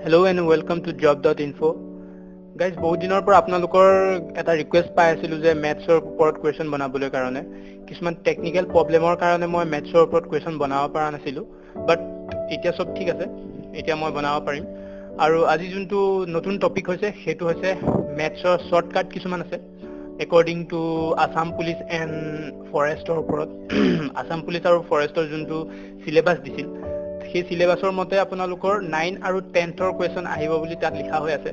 Hello and welcome to job.info. Guys, বহুত দিনৰ পৰা আপোনালোকৰ এটা ৰিকুৱেষ্ট পাই আছিলো যে মেথছৰ ওপৰত কোৱেশ্চন বনাবলৈ কাৰণে কিছুমান টেকনিক্যাল প্ৰবলেমৰ কাৰণে মই মেথছৰ ওপৰত কোৱেশ্চন বনাব পৰা নাছিলো বাট এতিয়া সব ঠিক আছে এতিয়া মই বনাব পাৰিম আৰু আজি যোনটো নতুন টপিক হৈছে সেইটো হৈছে মেথছৰ শৰ্টকাট কিছুমান আছে according to Assam Police and Forester ওপৰত Assam Police আৰু Forester যোনটো সিলেবাস দিছিল সেই সিলেবাসৰ মতে আপোনালোকৰ 9 আৰু 10ৰ কোৱেশ্চন আহিব বুলি তাত লিখা হৈ আছে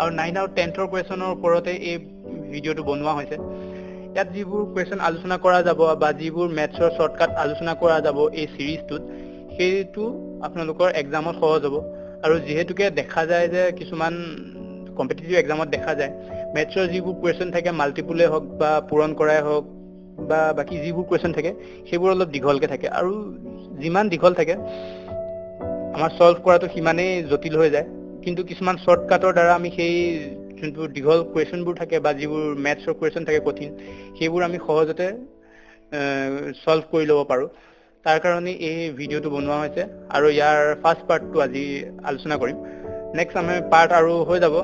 আৰু 9 আৰু 10ৰ কোৱেশ্চনৰ ওপৰতে এই ভিডিওটো বনোৱা হৈছে ইয়াত যিবোৰ কোৱেশ্চন আলোচনা কৰা যাব বা যিবোৰ মেথছৰ শৰ্টকাট আলোচনা কৰা যাব এই সিৰিজটোত সেইটো আপোনালোকৰ এক্সামত সহজ হ'ব আৰু যেহেতুকে দেখা যায় যে কিছুমান কম্পিটিটিভ এক্সামত দেখা যায় মেথছৰ যিবোৰ কোৱেশ্চন থাকে মাল্টিপলে হওক বা পূৰণ কৰাই হওক বা বাকি যিবোৰ কোৱেশ্চন থাকে সেইবোৰ অলপ দীঘলকে থাকে আৰু যিমান দীঘল থাকে আমাৰ সলভ কৰাটো সিমানেই জটিল হৈ যায় কিন্তু কিছুমান শৰ্টকাটৰ দ্বাৰা আমি সেই যোনবোৰ দীঘল কোৱেশ্চনবোৰ থাকে বা যিবোৰ মেথছৰ কোৱেশ্চন থাকে কঠিন সেইবোৰ আমি সহজতে সলভ কৰি ল'ব পাৰো তাৰ কাৰণে এই ভিডিওটো বনোৱা হৈছে আৰু ইয়াৰ ফাৰ্স্ট পাৰ্টটো আজি আলোচনা কৰিম নেক্সট আমি পাৰ্ট আৰু হৈ যাব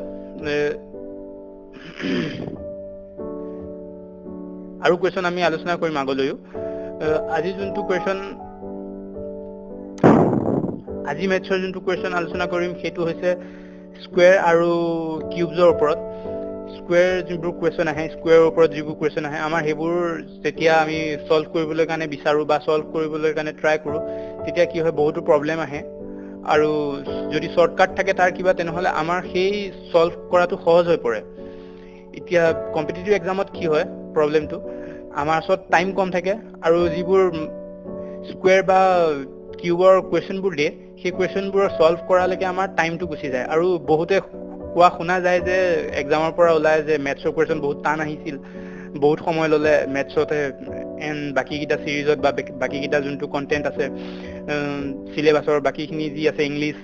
আৰু কোৱেশ্চন আমি আলোচনা কৰিম আগলৈও আজি যোনটো কোৱেশ্চন আজি মেথছৰ যোনটো কোৱেশ্চন আলোচনা কৰিম সেইটো হৈছে স্কয়াৰ আৰু কিউবছৰ ওপৰত স্কয়াৰ যোনবোৰ কোৱেশ্চন আহে স্কয়াৰৰ ওপৰত যিবোৰ কোৱেশ্চন আহে আমাৰ হেবোৰ যেতিয়া আমি সলভ কৰিবলৈ কাৰণে বিচাৰো বা সলভ কৰিবলৈ কাৰণে ট্ৰাই কৰো তেতিয়া কি হয় বহুতো প্ৰবলেম আহে আৰু যদি শৰ্টকাট থাকে তাৰ কিবা তেনেহলে আমাৰ সেই সলভ কৰাটো সহজ হৈ পৰে এতিয়া কম্পিটিটিভ এক্সামত কি হয় প্ৰবলেমটো আমাৰ ওচৰত টাইম কম থাকে আৰু যিবোৰ স্কয়াৰ বা কিউবৰ কোৱেশ্চনবোৰ দিয়ে সেই কোৱেশ্চনবোৰ সলভ কৰালৈকে আমাৰ টাইমটো গুচি যায় আৰু বহুতে কোৱা শুনা যায় যে এক্সামৰ পৰা ওলাই যে মেথছৰ কোৱেশ্চন বহুত টান আহিছিল বহুত সময় ললে মেথছতে এন বাকি কিটা সিৰিজত বা বাকি কিটা যোনটো কন্টেন্ট আছে সিলেবাসৰ বাকিখিনি যি আছে ইংলিশ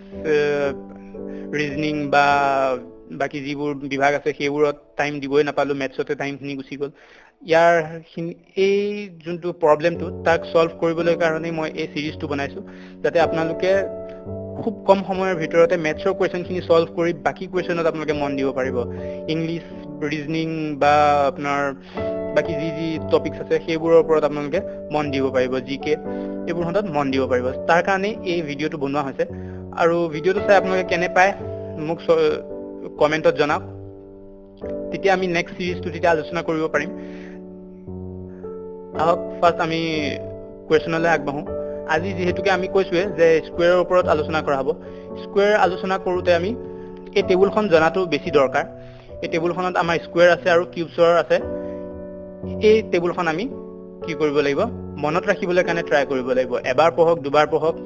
ৰিজনিং বা বাকি যিবোৰ বিভাগ আছে সেইবোৰত টাইম দিবই নাপালো মেথছতে টাইমখিনি গুচি গ'ল ইয়াৰ এই যোনটো প্ৰবলেমটো তাক সলভ কৰিবলৈ কাৰণে মই এই সিৰিজটো বনাইছো যাতে আপোনালোকে খুব কম সময়ৰ ভিতৰতে মেথছৰ কোৱেশ্চনখিনি সলভ কৰি বাকি কোৱেশ্চনত আপোনালোকে মন দিব পাৰিব ইংলিশ ৰিজনিং বা আপোনাৰ বাকি যি টপিকস আছে সেইবোৰৰ ওপৰত আপোনালোকে মন দিব পাৰিব জিকে এইবোৰ হঠাৎ মন দিব পাৰিব তাৰ কাৰণে এই ভিডিওটো বনোৱা হৈছে আৰু ভিডিওটো চাই আপোনালোকে কেনে পায় মোক কমেন্টত জনাওক তেতিয়া আমি নেক্সট সিৰিজটো তেতিয়া আলোচনা কৰিব পাৰিম আহক ফাৰ্স্ট আমি কোৱেশ্চনলৈ আগবাঢ়ো আজি যেহেতুকে আমি কৈছোৱে যে স্কয়াৰৰ ওপৰত আলোচনা কৰা হ'ব স্কয়াৰ আলোচনা কৰোতে আমি এই টেবুলখন জনাটো বেছি দৰকাৰ এই টেবুলখনত আমাৰ স্কয়াৰ আছে আৰু কিউবছৰ আছে এই টেবুলখন আমি কি কৰিব লাগিব মনত ৰাখিবলৈ কাৰণে ট্ৰাই কৰিব লাগিব এবাৰ পঢ়ক দুবাৰ পঢ়ক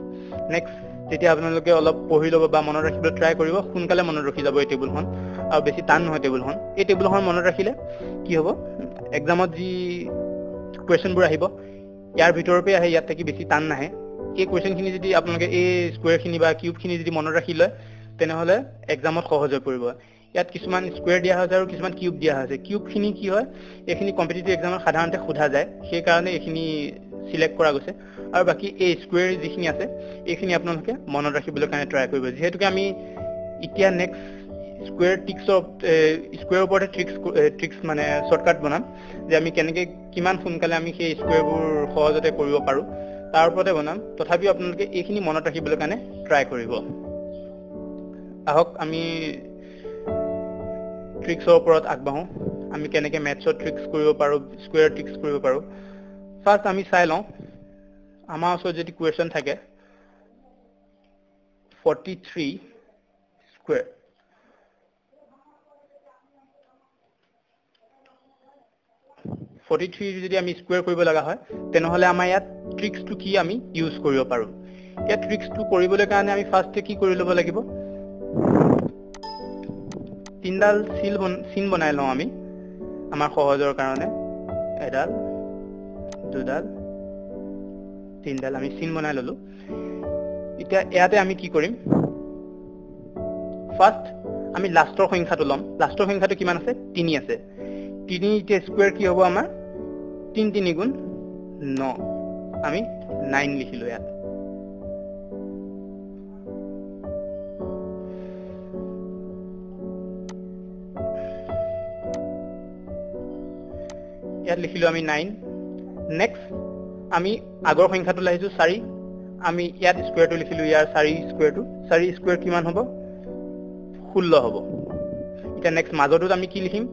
নেক্সট তেতিয়া আপোনালোকে অলপ পঢ়ি ল'ব বা মনত ৰাখিবলৈ ট্ৰাই কৰিব সোনকালে মনত ৰাখি যাব এই টেবুলখন আৰু বেছি টান নহয় টেবুলখন এই টেবুলখন মনত ৰাখিলে কি হ'ব এক্সামত যি কোৱেশ্চনবোৰ আহিব ইয়াৰ ভিতৰৰ পৰা আহে ইয়াত থাকি বেছি টান নাহে এই কোৱেশ্চনখিনি যদি আপোনালোকে এই স্কয়াৰখিনি বা কিউবখিনি যদি মনত ৰাখি লয় তেনেহলে এক্সামত সহজ হৈ পৰিব ইয়াত কিছুমান স্কয়াৰ দিয়া হৈছে আৰু কিছুমান কিউব দিয়া হৈছে কিউবখিনি কি হয় এইখিনি কম্পিটিটিভ এক্সামত সাধাৰণতে সোধা যায় সেই কাৰণে এইখিনি সিলেক্ট কৰা গৈছে আৰু বাকি এই স্কয়াৰ যিখিনি আছে এইখিনি আপোনালোকে মনত ৰাখিবলৈ কাৰণে ট্ৰাই কৰিব যেহেতুকে আমি এতিয়া next square tricks of square ওপৰতে ট্ৰিক্স মানে শৰ্টকাট বনাম যে আমি কেনেকৈ কিমান সোনকালে আমি সেই স্কয়াৰবোৰ সহজতে কৰিব পাৰো তাৰ ওপৰতে বনাম তথাপিও আপোনালোকে এইখিনি মনত ৰাখিবলৈ কাৰণে ট্ৰাই কৰিব আহক আমি ট্ৰিক্সৰ ওপৰত আগবাঢ়ো আমি কেনেকৈ মেথছৰ ট্ৰিক্স কৰিব পাৰো স্কয়াৰ ট্ৰিক্স কৰিব পাৰো ফাৰ্স্ট আমি চাই লওঁ আমাৰ ওচৰত যদি কোৱেশ্চন থাকে 43 স্কয়াৰ যদি আমি স্কয়াৰ কৰিব লগা হয় তেনেহলে আমাৰ ইয়াত ট্ৰিক্সটো কি আমি ইউজ কৰিব পাৰো ইয়াত ট্ৰিক্সটো কৰিবলৈ কাৰণে আমি ফাৰ্স্টে কি কৰি ল'ব লাগিব তিনডাল চিন বনাই লওঁ আমি আমাৰ সহজৰ কাৰণে এডাল দুডাল তিনডাল আমি চিন বনাই ললো এতিয়া ইয়াতে আমি কি কৰিম ফাৰ্স্ট আমি লাষ্টৰ সংখ্যাটো লম লাষ্টৰ সংখ্যাটো কিমান আছে 3 আছে 3 এতিয়া স্কয়াৰ কি হ'ব আমাৰ 3 3 গুণ 9 আমি 9 লিখিলো ইয়াত ইয়াত লিখিলো আমি 9 নেক্সট আমি আগৰ সংখ্যাটো লাইছো 4 আমি ইয়াত স্কয়াৰটো লিখিলো ইয়াৰ 4 স্কয়াৰটো 4 স্কয়াৰ কিমান হ'ব 16 হ'ব এটা নেক্সট মাজৰটোত আমি কি লিখিম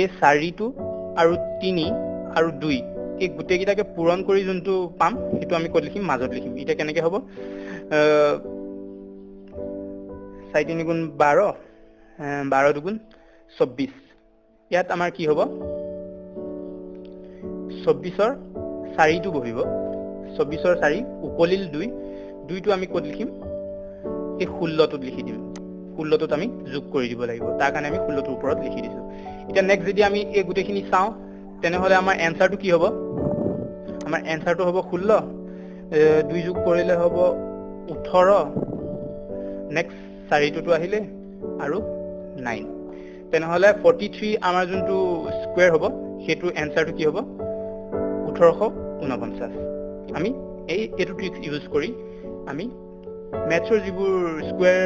এই 4টো আৰু 3 আৰু 2 এই গুটে কিটাকে পূৰণ কৰি যোনটো পাম হেতু আমি কত লিখিম মাজত লিখিম এটা কেনেকে হ'ব 4 3 গুণ 12 12 দুগুণ 24 ইয়াত আমাৰ কি হ'ব 24 ৰ 4টো বহিব 24 ৰ 4 উপলিল 2 2টো আমি কত লিখিম এই 16 টোত লিখি দিম 16 টোত আমি যোগ কৰি দিব লাগিব তাৰ কাৰণে আমি 16 টোৰ ওপৰত লিখি দিছো এটা নেক্সট যদি আমি এই গুটেখিনি চাও তেনেহলে আমাৰ এনসাৰটো কি হ'ব আমাৰ এনসাৰটো হ'ব 16 2 যোগ কৰিলে হ'ব 18 নেক্সট 4টো আহিলে আৰু 9 তেনেহলে 43 আমাৰ যোনটো স্কয়াৰ হ'ব হেতু এনসাৰটো কি হ'ব 1849 আমি এইটো ট্ৰিক্স ইউজ কৰি আমি ম্যাথছৰ যিবোৰ স্কয়াৰ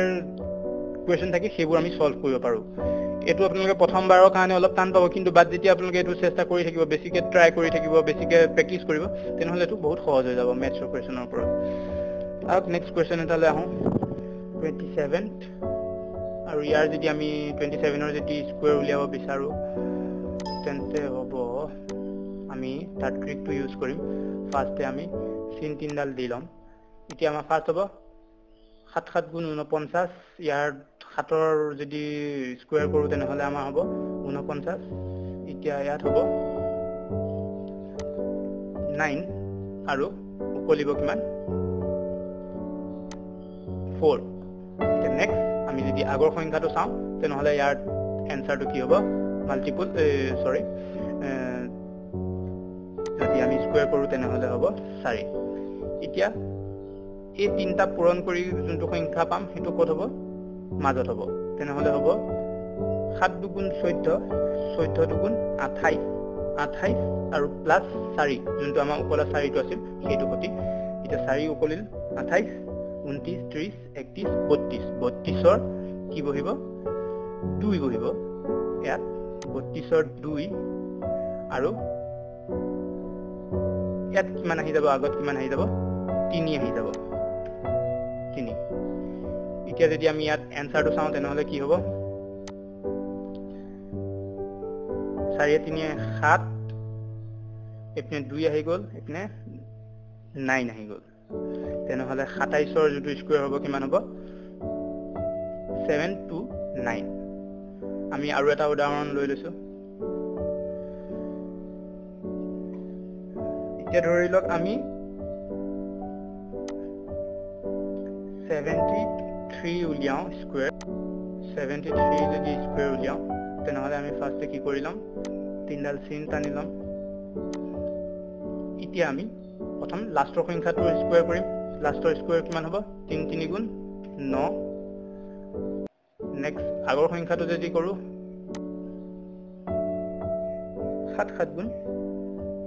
কোৱেশ্চন থাকে সেইবোৰ আমি সলভ কৰিব পাৰো এটো আপোনালোকে প্ৰথমবাৰৰ কাৰণে অলপ টান পাব কিন্তু বাদ যেতিয়া আপোনালোকে এটো চেষ্টা কৰি থাকিব বেছিকে ট্ৰাই কৰি থাকিব বেছিকে প্ৰেক্টিস কৰিব তেনেহলে এটো বহুত সহজ হৈ যাব ম্যাথছৰ কোৱেশ্চনৰ ওপৰত আৰু নেক্সট কোৱেশ্চন এটা লৈ আহো 27 আৰু ইয়াৰ যদি আমি 27 ৰ যদি স্কয়াৰ উলিয়াব বিচাৰো তেন্তে হ'ব আমি তাৰ ট্ৰিকটো ইউজ কৰিম ফাৰ্ষ্টে আমি sin 3 ডাল দি লম এতিয়া আমাৰ ফাৰ্ষ্ট হ'ব 7 7 গুণ 49 ইয়াৰ 7 ৰ যদি স্কয়াৰ কৰো তেনেহলে আমাৰ হ'ব 49 এতিয়া ইয়াত হ'ব 9 আৰু উকলিব কিমান 4 এতিয়া নেক্সট আমি যদি আগৰ সংখ্যাটো চাও তেনেহলে ইয়াৰ এনসাৰটো কি হ'ব মাল্টিপল সৰি যদি আমি স্কয়াৰ কৰো তেনেহলে হ'ব 4 এতিয়া এই তিনটা পূৰণ কৰি যোনটো সংখ্যা পাম হেতু কত হ'ব মাজত হ'ব তেনেহলে হ'ব 7 দুগুণ 14 14 দুগুণ 28 28 আৰু প্লাস 4 যোনটো আমাৰ উপলা 4টো আছিল হেতু হতি এটা 4 উকলিল 28 29 30 31 32 32 ৰ কি বহিব 2 বহিব ইয়াত 32 ৰ 2 আৰু ইয়াত কিমান আহি যাব আগত কিমান আহি যাব 3 আহি যাব 3 এতিয়া যদি আমি ইয়াত এনসাৰটো চাও তেনেহলে কি হ'ব 4 3 7 এপিনে 2 আহি গল এপিনে 9 আহি গল তেনেহলে 27 ৰ যেটো স্কয়াৰ হ'ব কিমান হ'ব 729 আমি আৰু এটা উদাহৰণ লৈ লৈছো এতিয়া ধৰি লওক আমি 73 উলিয়াও স্কয়াৰ 73 যদি স্কয়াৰ উলিয়াও তেনেহলে আমি ফাৰ্ষ্টে কি কৰিলাম 3 ডাল sin টানি লম এতিয়া আমি প্ৰথম লাষ্টৰ সংখ্যাটো স্কয়াৰ কৰিম লাষ্টৰ স্কয়াৰ কিমান হ'ব 3 3 গুণ 9 নেক্সট আগৰ সংখ্যাটো যদি কৰো 7 7 গুণ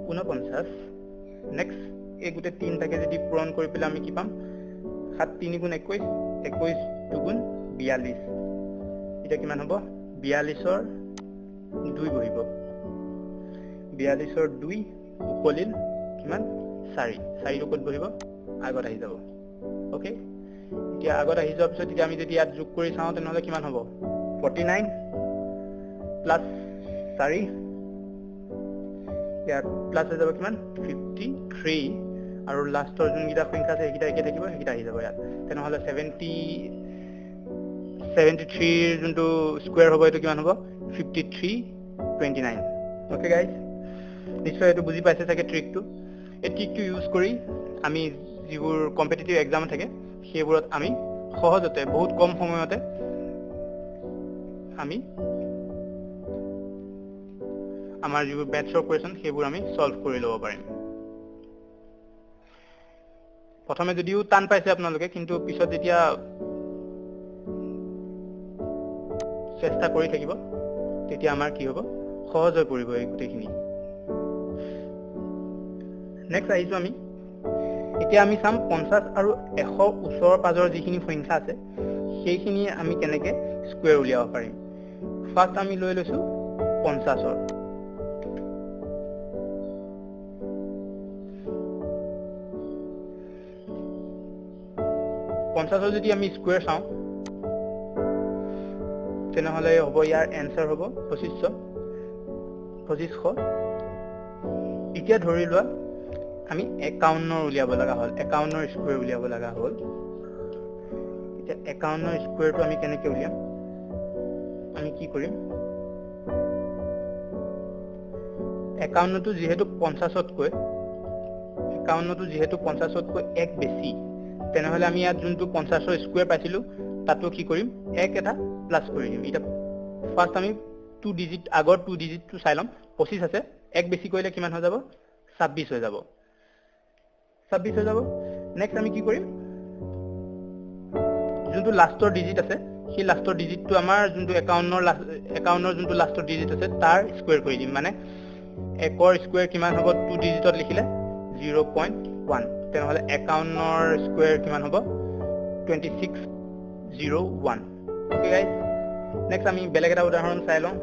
49 নেক্সট এই গুটে 3 টাকে যদি পূৰণ কৰি পেলাই আমি কি পাম 7 3 গুণ 21 21 দুগুণ 42 এটা কিমান হ'ব 42 ৰ 2 বহিব 42 ৰ 2 উকলিল কিমান 4 4 কত বহিব আগত আহি যাব ওকে এতিয়া আগত আহি যোৱাৰ পিছত যদি আমি যদি ইয়াত যোগ কৰি চাও তেনেহলে কিমান হ'ব 49 প্লাস 4 ইয়াত প্লাস হৈ যাব কিমান 53 আৰু লাষ্টৰ যোনগিটা সংখ্যা আছে এইগিটা একে থাকিব এইগিটা আহি যাব ইয়াত তেনেহলে 73 ৰ যোনটো স্কয়াৰ হ'ব এটো কিমান হ'ব 5329 ওকে গাইস নিশ্চয় এটো বুজি পাইছে চাগে ট্ৰিকটো এই ট্ৰিকটো ইউজ কৰি আমি যিবোৰ কম্পিটিটিভ এক্সাম থাকে সেইবোৰত আমি সহজতে বহুত কম সময়তে আমি আমাৰ যিবোৰ ম্যাথছৰ কোৱেশ্চন সেইবোৰ আমি সলভ কৰি ল'ব পাৰিম প্ৰথমে যদিও টান পাইছে আপোনালোকে কিন্তু পিছত যেতিয়া চেষ্টা কৰি থাকিব তেতিয়া আমাৰ কি হ'ব সহজ হৈ পৰিব এই গুটেখিনি নেক্সট আহিছো আমি এতিয়া আমি চাম 50 আৰু 100 ওচৰৰ পাজৰ যিখিনি সংখ্যা আছে সেইখিনি আমি কেনেকে স্কয়াৰ উলিয়াব পাৰিম ফাৰ্স্ট আমি লৈ লৈছো 50 ৰ 50 যদি আমি স্কয়াৰ চাওঁ তেনেহলে হ'ব ইয়াৰ এনসাৰ হ'ব 2500 এতিয়া ধৰি লোৱা আমি 51 উলিয়াব লগা হ'ল 51 স্কয়াৰ উলিয়াব লগা হ'ল এতিয়া 51 স্কয়াৰটো আমি কেনেকৈ উলিয়াম আমি কি কৰিম 51 টো যেহেতু 50 তকৈ 51 টো যেহেতু 50 তকৈ এক বেছি তেনেহলে আমি ইয়াত যোনটো 50 ৰ স্কয়াৰ পাইছিলো তাতো কি কৰিম এক এটা প্লাস কৰি দিম এটা ফাৰ্স্ট আমি 2 ডিজিট আগৰ 2 ডিজিট টো চাই লম 25 আছে এক বেছি কৰিলে কিমান হৈ যাব 26 হৈ যাব 26 হৈ যাব নেক্সট আমি কি কৰিম যোনটো লাষ্টৰ ডিজিট আছে সেই লাষ্টৰ ডিজিটটো আমাৰ যোনটো 51 যোনটো লাষ্টৰ ডিজিট আছে তাৰ স্কয়াৰ কৰি দিম মানে একৰ স্কয়াৰ কিমান হ'ব 2 ডিজিটত লিখিলে 0.1 তেনেহলে 51 ৰ স্কয়াৰ কিমান হ'ব 2601 ওকে গাইস নেক্সট আমি বেলেগ এটা উদাহৰণ চাই লওঁ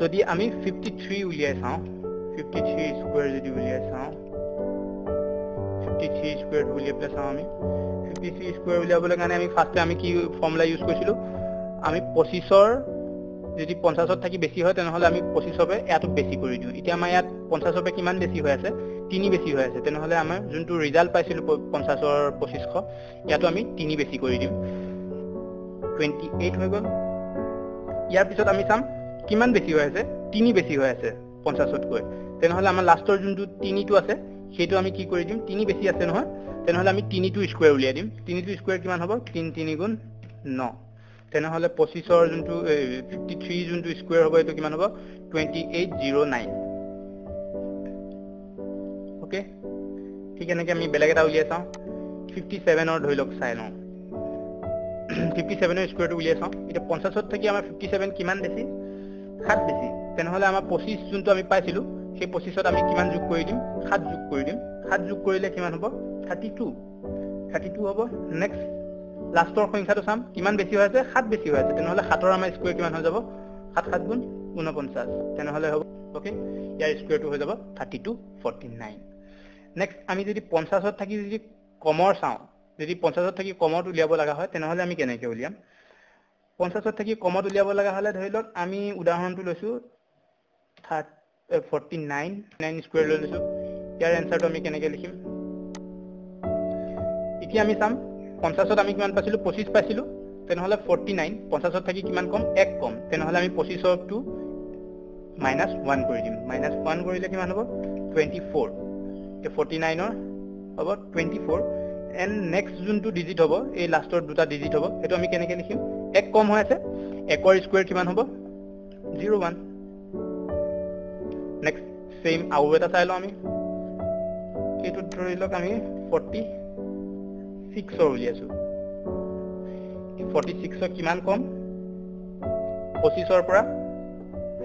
যদি আমি 53 উলিয়াই চাওঁ 53 স্কয়াৰ যদি উলিয়াই চাওঁ 53 স্কয়াৰ উলিয়াই চাওঁ আমি 53 স্কয়াৰ উলিয়াবলৈ কাৰণে আমি ফাৰ্স্টে আমি কি ফৰ্মুলা ইউজ কৰিছিলো আমি 25 ৰ যদি 50 ত থাকি বেছি হয় তেনেহলে আমি 25 বে এটো বেছি কৰি দিও এতিয়া আমাৰ ইয়াত 50 বে কিমান বেছি হৈ আছে 3 বেছি হৈ আছে তেনেহলে আমাৰ যোনটো ৰিজাল্ট পাইছিলো 50 ৰ 2500 ইয়াতো আমি 3 বেছি কৰি দিম 28 হৈ গল ইয়াৰ পিছত আমি চাম কিমান বেছি হৈ আছে 3 বেছি হৈ আছে 50 তকৈ তেনেহলে আমাৰ লাষ্টৰ যোনটো 3 টো আছে সেইটো আমি কি কৰি দিম 3 বেছি আছে নহয় তেনেহলে আমি 3 টো স্কয়াৰ উলিয়াই দিম 3 টো স্কয়াৰ কিমান হ'ব 3 3 গুণ 9 তেনেহলে 25 ৰ যোনটো 53 যোনটো স্কয়াৰ হ'ব এটো কিমান হ'ব 2809 ওকে ঠিক এনেকৈ আমি বেলেগ এটা উলিয়াই চাওঁ 57 ৰ ধৰি লওক চাই লওঁ 57 ৰ স্কয়াৰটো উলিয়াই চাওঁ এটা 50 ত থাকি আমাৰ 57 কিমান বেছি 7 বেছি তেনেহলে আমাৰ 25 যোনটো আমি পাইছিলো সেই 25 ত আমি কিমান যোগ কৰি দিম 7 যোগ কৰি দিম 7 যোগ কৰিলে কিমান হ'ব 32 হ'ব নেক্সট লাষ্টৰ সংখ্যাটো চাম কিমান বেছি হৈ আছে 7 বেছি হৈ আছে তেনেহলে 7 ৰ আমাৰ স্কয়াৰ কিমান হৈ যাব 7 7 গুণ 49 তেনেহলে হ'ব ওকে ইয়াৰ স্কয়াৰটো হৈ যাব 3249 নেক্সট আমি যদি 50 ত থাকি যদি কমৰ চাওঁ যদি 50 ত থাকি কমত উলিয়াব লগা হয় তেনেহলে আমি কেনেকৈ উলিয়াম 50 ত থাকি কমত উলিয়াব লগা হলে ধৰি লওক আমি উদাহৰণটো লৈছো 49 স্কয়াৰ লৈ লৈছো ইয়াৰ এনসাৰটো আমি কেনেকৈ লিখিম এতিয়া আমি চাম 50 ত আমি কিমান পাইছিলো 25 পাইছিলো তেনেহলে 49 50 ত থাকি কিমান কম 1 কম তেনেহলে আমি 25 টো -1 কৰি দিম -1 কৰিলে কিমান হ'ব 24 তে 49 ৰ হ'ব 24 এন্ড নেক্সট যোনটো ডিজিট হ'ব এই লাষ্টৰ দুটা ডিজিট হ'ব এটো আমি কেনেকৈ লিখিম 1 কম হৈ আছে 1 ৰ স্কয়াৰ কিমান হ'ব 01 নেক্সট সেম আৰু এটা চাই লওঁ আমি এটো ধৰি লওক আমি 46 ৰ উলিয়াইছো 46 ৰ কিমান কম 25 ৰ পৰা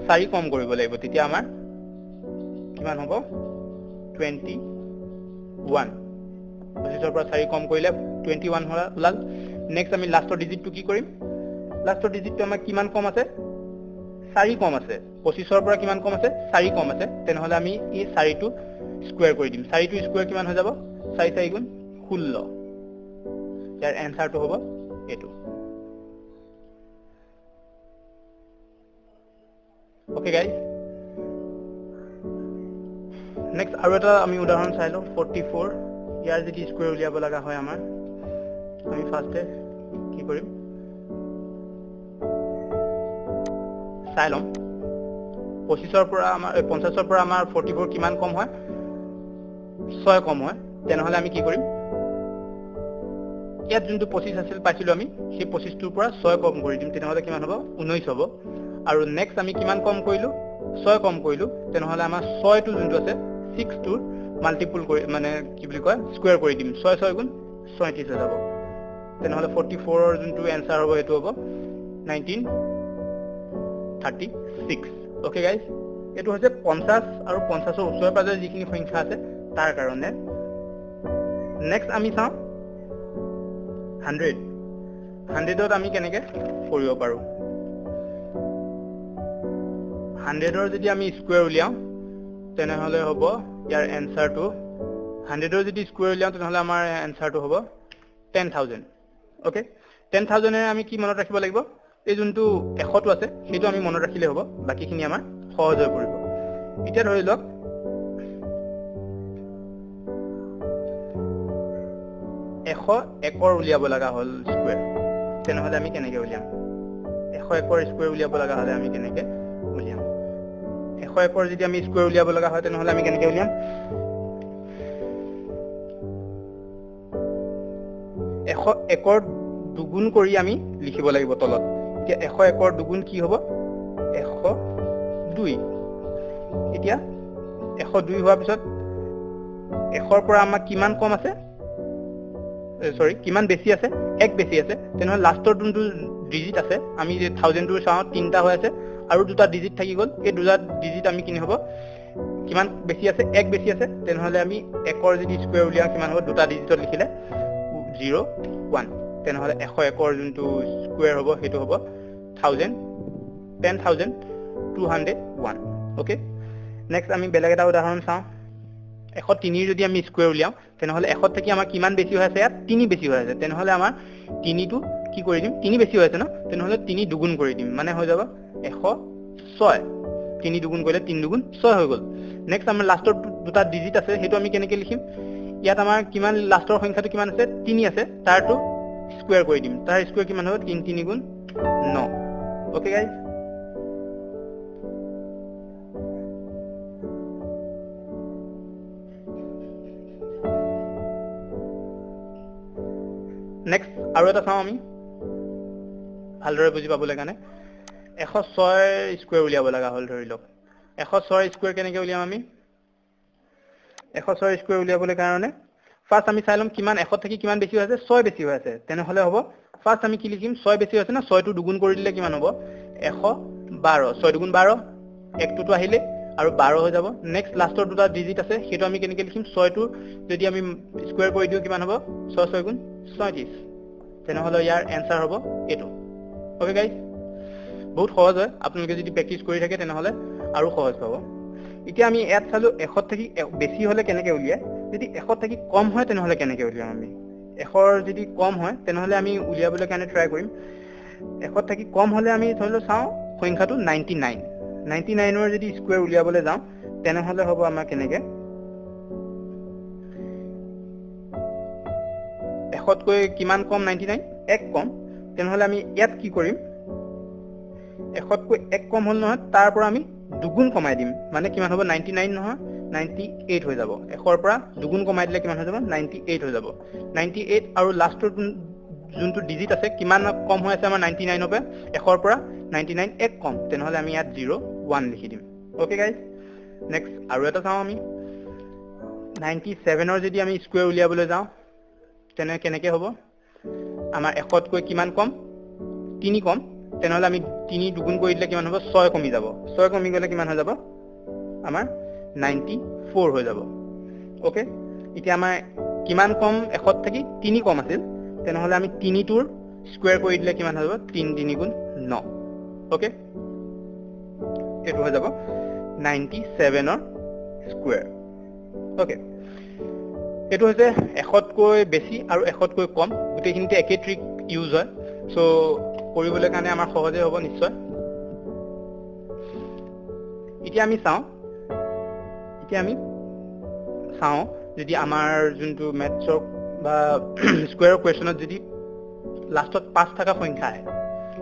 4 কম কৰিব লাগিব তেতিয়া আমাৰ কিমান হ'ব 21 25 ৰ পৰা 4 কম কৰিলে 21 ওলাল নেক্সট আমি লাষ্টৰ ডিজিটটো কি কৰিম লাষ্টৰ ডিজিটটো আমাৰ কিমান কম আছে 4 কম আছে 25 ৰ পৰা কিমান কম আছে 4 কম আছে তেনেহলে আমি এই 4 টো স্কয়াৰ কৰি দিম 4 টো স্কয়াৰ কিমান হৈ যাব 4 4 গুণ 16 ইয়াৰ এনসাৰটো হ'ব এটো ওকে গাইস নেক্সট আৰু এটা আমি উদাহৰণ চাই লওঁ 44 ইয়াৰ যদি স্কয়াৰ উলিয়াব লগা হয় আমাৰ আমি ফাৰ্স্টে কি কৰিম চাই লওঁ 25 ৰ পৰা আমাৰ 50 ৰ পৰা আমাৰ 44 কিমান কম হয় 6 কম হয় তেনেহলে আমি কি কৰিম ইয়াত যোনটো 25 আছিল পাইছিলো আমি সেই 25 টোৰ পৰা 6 কম কৰি দিম তেনেহলে কিমান হ'ব 19 হ'ব আৰু নেক্সট আমি কিমান কম কৰিলো 6 কম কৰিলো তেনেহলে আমাৰ 6 টো যোনটো আছে 6 টোৰ মাল্টিপল কৰি মানে কি বুলি কয় স্কয়াৰ কৰি দিম 6 6 গুণ 37 হৈ যাব তেনেহলে 44 ৰ যোনটো এনসাৰ হ'ব এটো হ'ব 1936 ওকে গাইস এটো হৈছে 50 আৰু 50 ৰ ওচৰে পাজৰে যিখিনি সংখ্যা আছে তাৰ কাৰণে নেক্সট আমি চাওঁ 100 ত আমি কেনেকৈ কৰিব পাৰো 100 ৰ যদি আমি স্কয়াৰ উলিয়াও তেনেহলে হ'ব ইয়াৰ এনসাৰটো 100 ৰ যদি স্কয়াৰ উলিয়াও তেনেহলে আমাৰ এনসাৰটো হ'ব 10000 ওকে 10000 এ আমি কি মনত ৰাখিব লাগিব এই যোনটো 100 টো আছে সেইটো আমি মনত ৰাখিলে হ'ব বাকিখিনি আমাৰ সহজ হৈ পৰিব এতিয়া ধৰি লওক 100 একৰ উলিয়াব লগা হল স্কয়াৰ তেনেহলে আমি কেনেকৈ উলিয়াম 100 একৰ স্কয়াৰ উলিয়াব লগা হলে আমি কেনেকৈ উলিয়াম 100 একৰ যদি আমি স্কয়াৰ উলিয়াব লগা হয় তেনেহলে আমি কেনেকৈ উলিয়াম 100 একৰ দুগুণ কৰি আমি লিখিব লাগিব তলত এতিয়া 100 একৰ দুগুণ কি হ'ব 102 এতিয়া 102 হোৱাৰ পিছত 100 ৰ পৰা আমাৰ কিমান কম আছে সৰি কিমান বেছি আছে এক বেছি আছে তেনেহলে লাষ্টৰ যোনটো ডিজিট আছে আমি যে 1000 টো চাও তিনটা হৈ আছে আৰু দুটা ডিজিট থাকি গল এই দুটা ডিজিট আমি কিনি হ'ব কিমান বেছি আছে এক বেছি আছে তেনেহলে আমি একৰ যদি স্কয়াৰ উলিয়া কিমান হ'ব দুটা ডিজিটত লিখিলে 0 1 তেনেহলে 100 একৰ যোনটো স্কয়াৰ হ'ব হেতু হ'ব 1000 10201 ওকে নেক্সট আমি বেলেগ এটা উদাহৰণ চাওঁ 103 যদি আমি স্কয়াৰ উলিয়াও তেনেহলে 100 থাকি আমাৰ কিমান বেছি হৈ আছে ইয়াত 3 বেছি হৈ আছে তেনেহলে আমাৰ 3 টো কি কৰি দিম 3 বেছি হৈ আছে ন তেনেহলে 3 দুগুণ কৰি দিম মানে হৈ যাব 106 3 দুগুণ কৰিলে 3 দুগুণ 6 হৈ গল নেক্সট আমাৰ লাষ্টৰ দুটা ডিজিট আছে হেতু আমি কেনেকৈ লিখিম ইয়াত আমাৰ কিমান লাষ্টৰ সংখ্যাটো কিমান আছে 3 আছে তাৰটো স্কয়াৰ কৰি দিম তাৰ স্কয়াৰ কিমান হ'ব 3 3 গুণ 9 ওকে গাইস নেক্সট আৰু এটা চাওঁ আমি ভালদৰে বুজি পাবলৈ কাৰণে 106 স্কয়াৰ উলিয়াব লগা হল ধৰি লওক 106 স্কয়াৰ কেনেকৈ উলিয়াম আমি 106 স্কয়াৰ উলিয়াবলৈ কাৰণে ফাৰ্স্ট আমি চাই লম কিমান 100 থাকি কিমান বেছি হৈ আছে 6 বেছি হৈ আছে তেনেহলে হ'ব ফাৰ্স্ট আমি কি লিখিম 6 বেছি হৈছে না 6 টো দুগুণ কৰি দিলে কিমান হ'ব 112 6 দুগুণ 12 1 টো আহিলে আৰু 12 হৈ যাব নেক্সট লাষ্টৰ দুটা ডিজিট আছে হেতু আমি কেনেকৈ লিখিম 6 টো যদি আমি স্কয়াৰ কৰি দিও কিমান হ'ব 6 6 গুণ 37 তেনেহলে ইয়াৰ এনসাৰ হ'ব এটো ওকে গাইস বহুত সহজ হয় আপোনালোকে যদি প্ৰেক্টিস কৰি থাকে তেনেহলে আৰু সহজ পাব এতিয়া আমি ইয়াত চালো 100 থাকি বেছি হলে কেনেকৈ উলিয়ায় যদি 100 থাকি কম হয় তেনেহলে কেনেকৈ উলিয়াম আমি 100 যদি কম হয় তেনেহলে আমি উলিয়াবলৈ কাৰণে ট্ৰাই কৰিম 100 থাকি কম হলে আমি ধৰিলো চাও সংখ্যাটো 99 99 ৰ যদি স্কয়াৰ উলিয়াবলৈ যাও তেনেহলে হ'ব আমাৰ কেনেকৈ 100 কৈ কিমান কম 99 এক কম তেনেহলে আমি ইয়াত কি কৰিম 100 কৈ এক কম হল নহয় তাৰ পৰা আমি দুগুণ কমাই দিম মানে কিমান হ'ব 99 নহয় 98 হৈ যাব 100 ৰ পৰা দুগুণ কমাই দিলে কিমান হৈ যাব 98 হৈ যাব 98 আৰু লাষ্টৰ যোনটো ডিজিট আছে কিমান কম হৈ আছে আমাৰ 99 ৰ পৰা 100 ৰ পৰা 99 এক কম তেনেহলে আমি ইয়াত 0 1 লিখি দিম ওকে গাইস নেক্সট আৰু এটা চাওঁ আমি 97 ৰ যদি আমি স্কয়াৰ উলিয়াবলৈ যাওঁ তেনে কেনেকৈ হ'ব আমাৰ 100 কৈ কিমান কম 3 কম তেনেহলে আমি 3 দুগুণ কৰি দিলে কিমান হ'ব 6 কমি যাব 6 কমি গলে কিমান হৈ যাব আমাৰ 94 হৈ যাব ওকে এতিয়া আমাৰ কিমান কম 100 থাকি 3 কম আছিল তেনেহলে আমি 3 টোৰ স্কয়াৰ কৰি দিলে কিমান হৈ যাব 3 3 গুণ 9 ওকে এটো হৈ যাব 97 ৰ স্কয়াৰ ওকে এটো হৈছে 100 কৈ বেছি আৰু 100 কৈ কম গুটেখিনিতে একে ট্ৰিক ইউজ হয় সো কৰিবলৈ কাৰণে আমাৰ সহজে হ'ব নিশ্চয় এতিয়া আমি চাওঁ যদি আমাৰ যোনটো মেথছৰ বা স্কয়াৰ কোৱেশ্চনত যদি লাষ্টত 5 থকা সংখ্যা আহে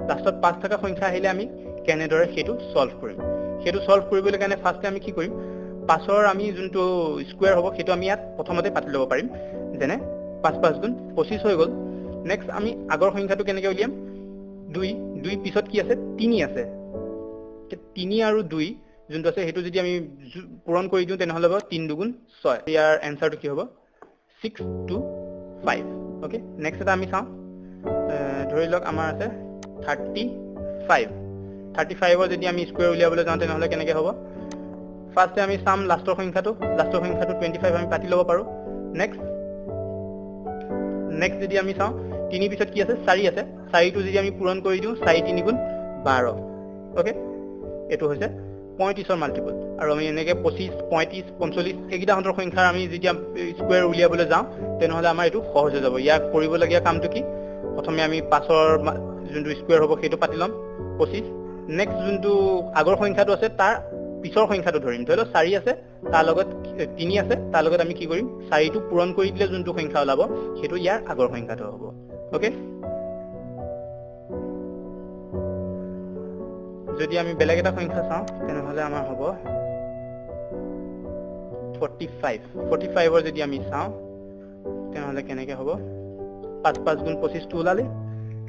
লাষ্টত 5 থকা সংখ্যা আহিলে আমি কেনেদৰে হেতু সলভ কৰিম হেতু সলভ কৰিবলৈ কাৰণে ফাৰ্স্টে আমি কি কৰিম 5ৰ আমি যোনটো স্কয়াৰ হ'ব হেতু আমি ইয়াত প্ৰথমতে পাতি ল'ব পাৰিম যেনে 5 5 গুণ 25 হৈ গল নেক্সট আমি আগৰ সংখ্যাটো কেনেকৈ উলিয়াম 2 পিছত কি আছে 3 আছে 3 আৰু 2 যোনটো আছে হেতু যদি আমি পূৰণ কৰি দিও তেনেহলে হ'ব 3 দুগুণ 6 ইয়াৰ এনসাৰটো কি হ'ব 625 ওকে নেক্সট এটা আমি চাওঁ ধৰি লওক আমাৰ আছে 35 ৰ যদি আমি স্কয়াৰ উলিয়াবলৈ যাওঁ তেনেহলে কেনেকৈ হ'ব ফাৰ্স্টে আমি চাম লাষ্টৰ সংখ্যাটো 25 আমি পাতি ল'ব পাৰো নেক্সট যদি আমি চাওঁ 3 পিছত কি আছে 4 আছে 4 টো যদি আমি পূৰণ কৰি দিও 4 3 গুণ 12 ওকে এটো হৈছে 35 ৰ মাল্টিপল আৰু আমি এনেকে 25 35 45 এইকেইটা হন্তৰ সংখ্যাৰ আমি যেতিয়া স্কয়াৰ উলিয়াবলৈ যাওঁ তেনেহলে আমাৰ এটো সহজ হৈ যাব ইয়াক কৰিবলগীয়া কামটো কি প্ৰথমে আমি 5 ৰ যোনটো স্কয়াৰ হ'ব সেইটো পাতি লম 25 নেক্সট যোনটো আগৰ সংখ্যাটো আছে তাৰ পিছৰ সংখ্যাটো ধৰিম ধৰি লও 4 আছে তাৰ লগত 3 আছে তাৰ লগত আমি কি কৰিম 4 টো পূৰণ কৰি দিলে যোনটো সংখ্যা ওলাব সেইটো ইয়াৰ আগৰ সংখ্যাটো হ'ব ওকে যদি আমি বেলেগ এটা সংখ্যা চাওঁ তেনেহলে আমাৰ হ'ব 45 ৰ যদি আমি চাওঁ তেনেহলে কেনেকৈ হ'ব 5 5 গুণ 25 টো ওলালে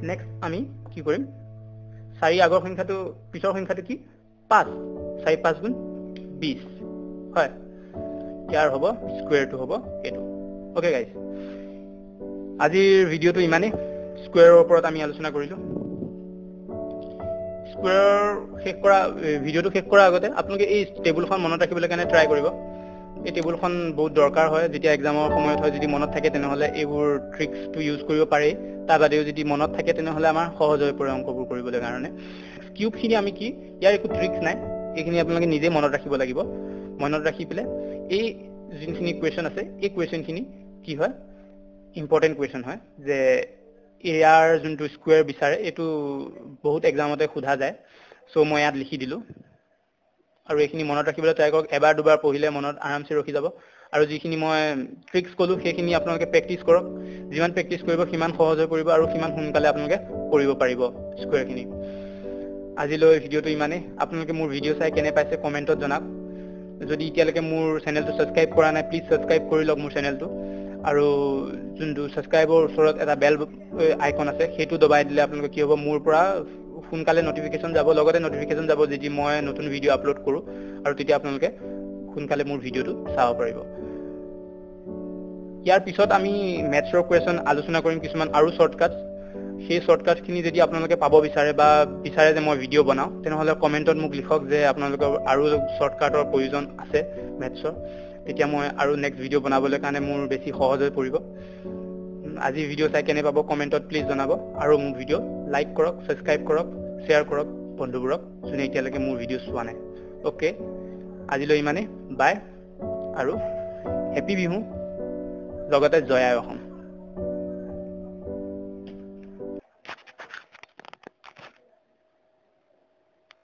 নেক্সট আমি কি কৰিম 4 আগৰ সংখ্যাটো পিছৰ সংখ্যাটো কি 5 4 5 গুণ 20 হয় ইয়াৰ হ'ব স্কয়াৰটো হ'ব এটো ওকে গাইস আজিৰ ভিডিওটো ইমানে স্কয়াৰৰ ওপৰত আমি আলোচনা কৰিলো স্কয়াৰ শেষ কৰা ভিডিওটো শেষ কৰাৰ আগতে আপোনালোকে এই টেবুলখন মনত ৰাখিবলৈ কাৰণে ট্ৰাই কৰিব এই টেবুলখন বহুত দৰকাৰ হয় যেতিয়া এক্সামৰ সময়ত হয় যদি মনত থাকে তেনেহলে এইবোৰ ট্ৰিক্সটো ইউজ কৰিব পাৰি তাৰ বাদেও যদি মনত থাকে তেনেহলে আমাৰ সহজ হৈ পৰে অংকবোৰ কৰিবলৈ কাৰণে কিউবখিনি আমি কি ইয়াৰ একো ট্ৰিক্স নাই এইখিনি আপোনালোকে নিজে মনত ৰাখিব লাগিব মনত ৰাখি পেলে এই যোনখিনি কোৱেশ্চন আছে এই কোৱেশ্চনখিনি কি হয় ইম্পৰ্টেন্ট কোৱেশ্চন হয় যে ইয়াৰ যোনটো স্কয়াৰ বিচাৰে এটো বহুত এক্সামতে সোধা যায় সো মই ইয়াত লিখি দিলো আৰু এইখিনি মনত ৰাখিবলৈ ট্ৰাই কৰক এবাৰ দুবাৰ পঢ়িলে মনত আৰামছে ৰখি যাব আৰু যিখিনি মই ট্ৰিক্স কলো সেইখিনি আপোনালোকে প্ৰেক্টিস কৰক যিমান প্ৰেক্টিস কৰিব সিমান সহজ হৈ পৰিব আৰু সিমান সোনকালে আপোনালোকে কৰিব পাৰিব স্কয়াৰখিনি আজিলৈ ভিডিওটো ইমানে আপোনালোকে মোৰ ভিডিও চাই কেনে পাইছে কমেন্টত জনাওক যদি এতিয়ালৈকে মোৰ চেনেলটো সাবস্ক্ৰাইব কৰা নাই প্লিজ সাবস্ক্ৰাইব কৰি লওক মোৰ চেনেলটো আৰু যোনটো সাবস্ক্ৰাইবৰ ওচৰত এটা বেল আইকন আছে সেইটো দবাই দিলে আপোনালোকে কি হ'ব মোৰ পৰা সোনকালে নটিফিকেশন যাব লগতে নটিফিকেশন যাব যদি মই নতুন ভিডিও আপলোড কৰো আৰু তেতিয়া আপোনালোকে সোনকালে মোৰ ভিডিওটো চাব পাৰিব ইয়াৰ পিছত আমি মেথছৰ কোৱেশ্চন আলোচনা কৰিম কিছুমান আৰু শৰ্টকাটস সেই শৰ্টকাটখিনি যদি আপোনালোকে পাব বিচাৰে বা বিচাৰে যে মই ভিডিও বনাও তেনেহলে কমেন্টত মোক লিখক যে আপোনালোকৰ আৰু শৰ্টকাটৰ প্ৰয়োজন আছে মেথছৰ তেতিয়া মই আৰু নেক্সট ভিডিও বনাবলৈ কাৰণে মোৰ বেছি সহজ হৈ পৰিব আজি ভিডিও চাই কেনে পাব কমেন্টত প্লিজ জনাব আৰু মোৰ ভিডিও লাইক কৰক সাবস্ক্ৰাইব কৰক শেয়াৰ কৰক বন্ধুবোৰক যোনে এতিয়ালৈকে মোৰ ভিডিও চোৱা নাই ওকে আজিলৈ ইমানে বাই আৰু হেপী বিহু লগতে জয় আই অসম